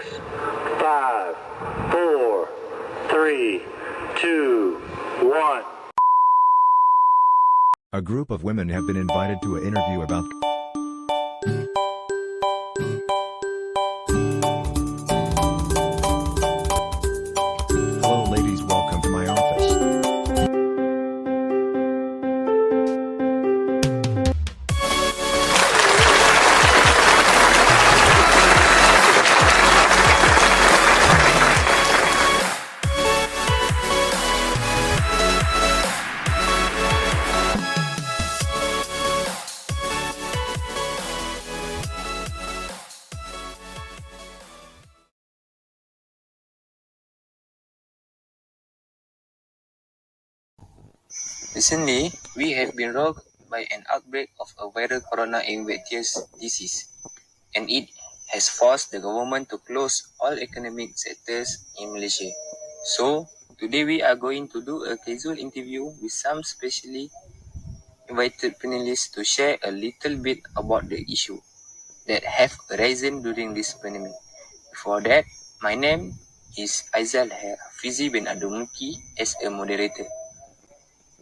5, 4, 3, 2, 1. A group of women have been invited to an interview about Hello ladies, welcome to my office. Recently, we have been rocked by an outbreak of a viral corona infectious disease, and it has forced the government to close all economic sectors in Malaysia. So, today we are going to do a casual interview with some specially invited panelists to share a little bit about the issue that have arisen during this pandemic. Before that, my name is Aizal Hafizi bin Abdul as a moderator.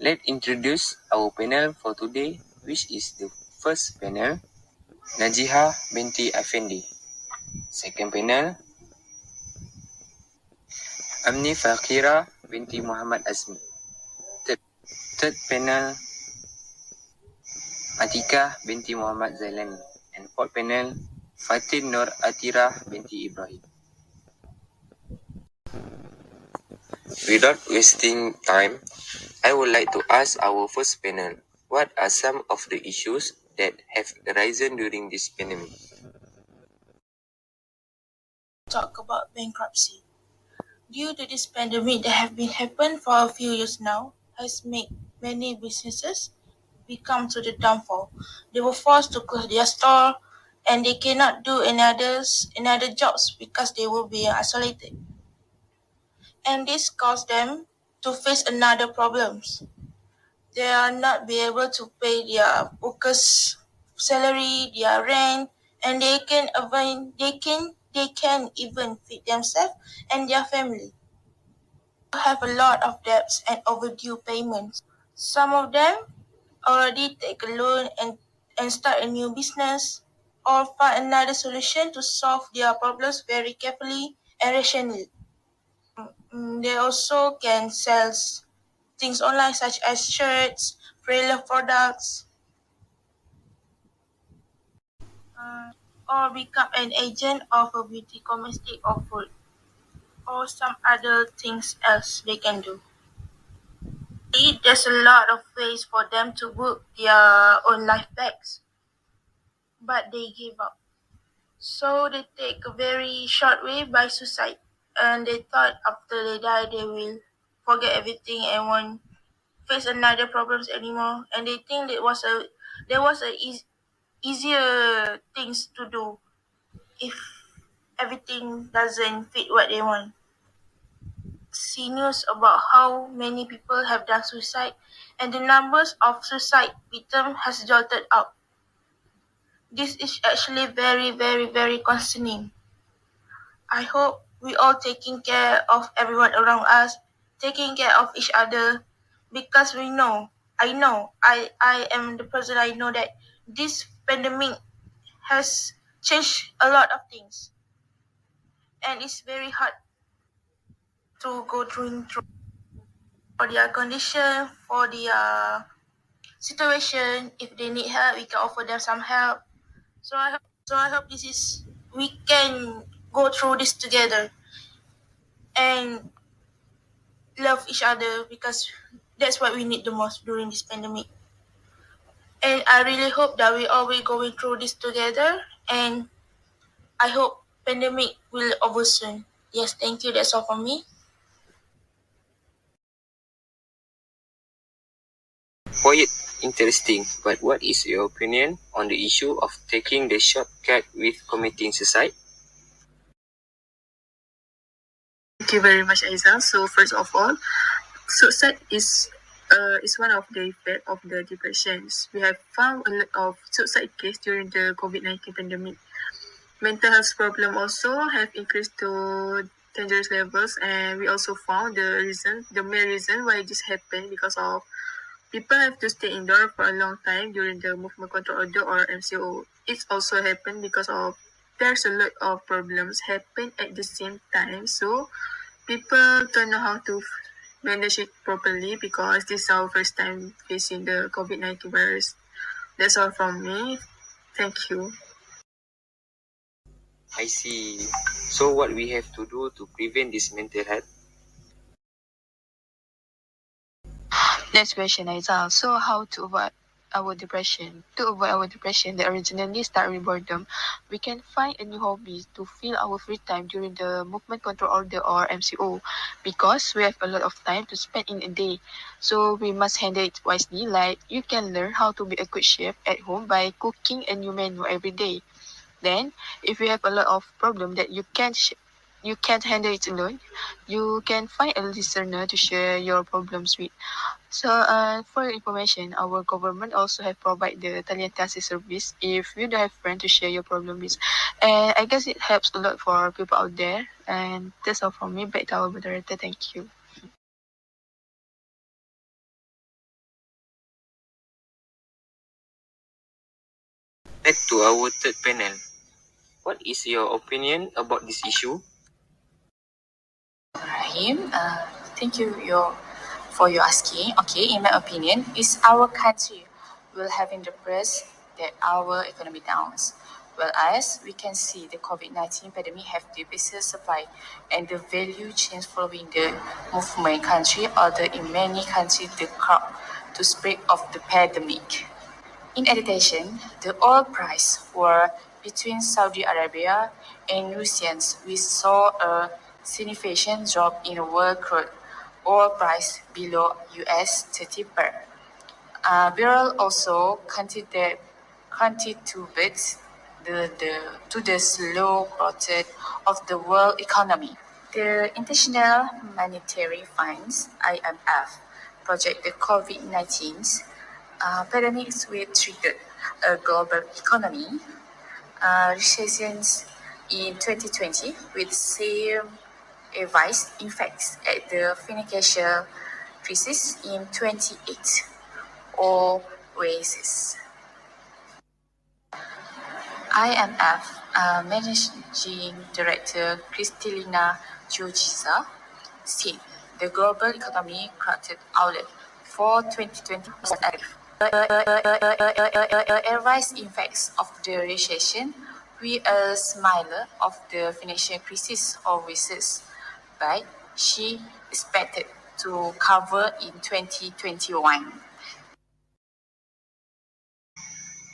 Let's introduce our panel for today, which is the first panel, Najiha binti Afendi. Second panel, Amni Fakira binti Muhammad Azmi. Third panel, Atika binti Muhammad Zailani. And fourth panel, Fatin Nur Atira binti Ibrahim. Without wasting time, I would like to ask our first panel, what are some of the issues that have arisen during this pandemic? Talk about bankruptcy. Due to this pandemic that have been happened for a few years now, has made many businesses become to the downfall. They were forced to close their store and they cannot do another jobs because they will be isolated. And this caused them to face another problems. They are not be able to pay their workers' salary, their rent, and they can even feed themselves and their family. They have a lot of debts and overdue payments. Some of them already take a loan and start a new business or find another solution to solve their problems very carefully and rationally. They also can sell things online such as shirts, trailer products, or become an agent of a beauty cosmetic or food, or some other things else they can do. There's a lot of ways for them to book their own life backs, but they give up. So they take a very short way by suicide, and they thought after they die they will forget everything and won't face another problems anymore. And they think there was easier things to do if everything doesn't fit what they want. See news about how many people have done suicide, and the numbers of suicide victims has jolted up. This is actually very, very, very concerning. I hope we all taking care of everyone around us, taking care of each other, because I am the person. I know that this pandemic has changed a lot of things, and it's very hard to go through for their condition, for their situation. If they need help, we can offer them some help. So I hope we can go through this together and love each other, because that's what we need the most during this pandemic. And I really hope that we all will going through this together, and I hope pandemic will over soon. Yes, thank you. That's all from me. Quite interesting, but what is your opinion on the issue of taking the shortcut with committing suicide? Thank you very much, Aiza. So first of all, suicide is one of the effects of the depressions. We have found a lot of suicide cases during the COVID-19 pandemic. mental health problem also have increased to dangerous levels, and we also found the main reason why this happened because of people have to stay indoor for a long time during the movement control order or MCO. It's also happened because of there's a lot of problems happen at the same time, so people don't know how to manage it properly because this is our first time facing the COVID-19 virus. That's all from me. Thank you. I see. So what we have to do to prevent this mental health? Next question, Aizal. So how to avoid our depression? To avoid our depression that originally started with boredom, we can find a new hobby to fill our free time during the movement control order or MCO because we have a lot of time to spend in a day. So we must handle it wisely. Like you can learn how to be a good chef at home by cooking a new menu every day. Then, if you have a lot of problem that you can't handle it alone, you can find a listener to share your problems with. So, for your information, our government also have provide the Taliantasi service if you don't have friend to share your problem with. And I guess it helps a lot for people out there. And that's all from me. Back to our moderator. Thank you. Back to our third panel. What is your opinion about this issue? Rahim, thank you for your asking. Okay, in my opinion, is our country will having the press that our economy downs. Whereas we can see the COVID-19 pandemic have decreased supply and the value change following the movement country, although in many countries the crowd to spread of the pandemic. In addition, the oil price were between Saudi Arabia and Russia. We saw a significant drop in world crude oil price below US 30 per barrel. Also contributes to the slow growth of the world economy. The International Monetary Fund (IMF) project the COVID-19 pandemics will trigger a global economy recessions in 2020 with same advice effects at the financial crisis in 28 or raises. IMF Managing Director Kristalina Georgieva said the global economy cracked outlook for 2020 was negative. Adverse effects of the recession with a similar of the financial crisis or risks, but she expected to cover in 2021.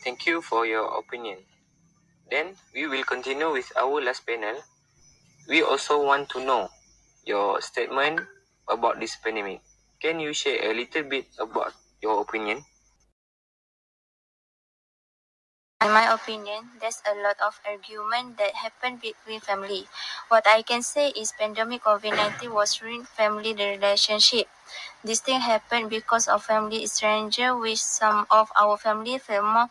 Thank you for your opinion. Then we will continue with our last panel. We also want to know your statement about this pandemic. Can you share a little bit about your opinion? In my opinion, there's a lot of argument that happen between family. What I can say is pandemic COVID-19 was ruined family relationship. This thing happened because of family stranger, which some of our family felt more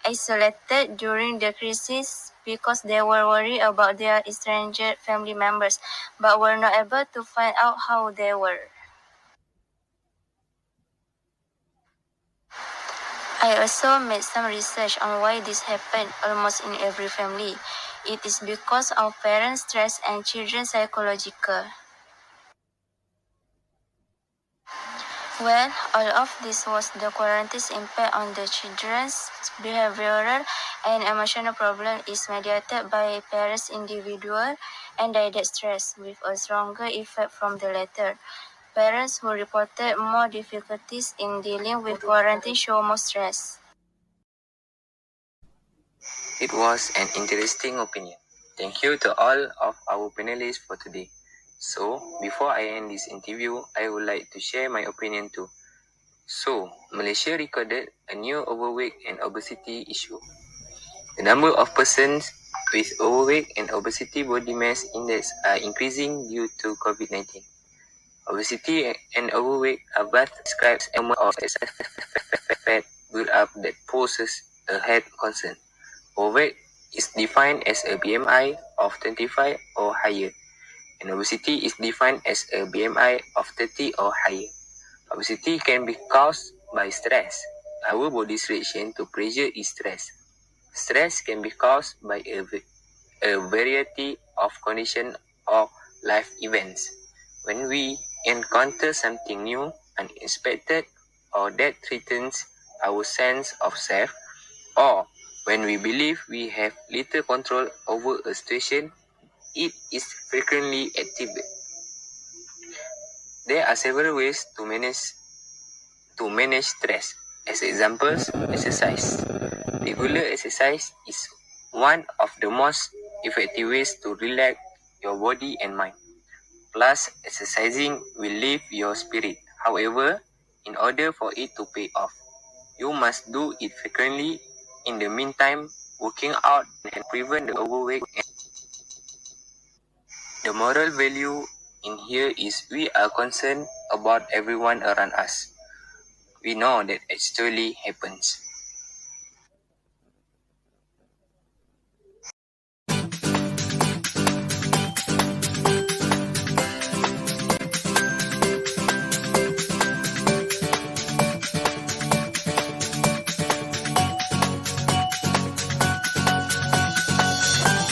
isolated during the crisis because they were worried about their stranger family members, but were not able to find out how they were. I also made some research on why this happened almost in every family. It is because of parents' stress and children's psychological. Well, all of this was the quarantine's impact on the children's behavioral and emotional problem is mediated by parents' individual and direct stress, with a stronger effect from the latter. Parents who reported more difficulties in dealing with quarantine show more stress. It was an interesting opinion. Thank you to all of our panelists for today. So, before I end this interview, I would like to share my opinion too. So, Malaysia recorded a new overweight and obesity issue. The number of persons with overweight and obesity body mass index are increasing due to COVID-19. Obesity and overweight are both described as a of excess fat build-up that poses a health concern. Overweight is defined as a BMI of 25 or higher, and obesity is defined as a BMI of 30 or higher. Obesity can be caused by stress. Our body's reaction to pressure is stress. Stress can be caused by a variety of conditions or life events. When we encounter something new, unexpected, or that threatens our sense of self, or when we believe we have little control over a situation, it is frequently activated. There are several ways to manage stress. As examples, exercise. Regular exercise is one of the most effective ways to relax your body and mind. Plus, exercising will lift your spirit. However, in order for it to pay off, you must do it frequently. In the meantime, working out can prevent the overweight. The moral value in here is we are concerned about everyone around us. We know that actually happens.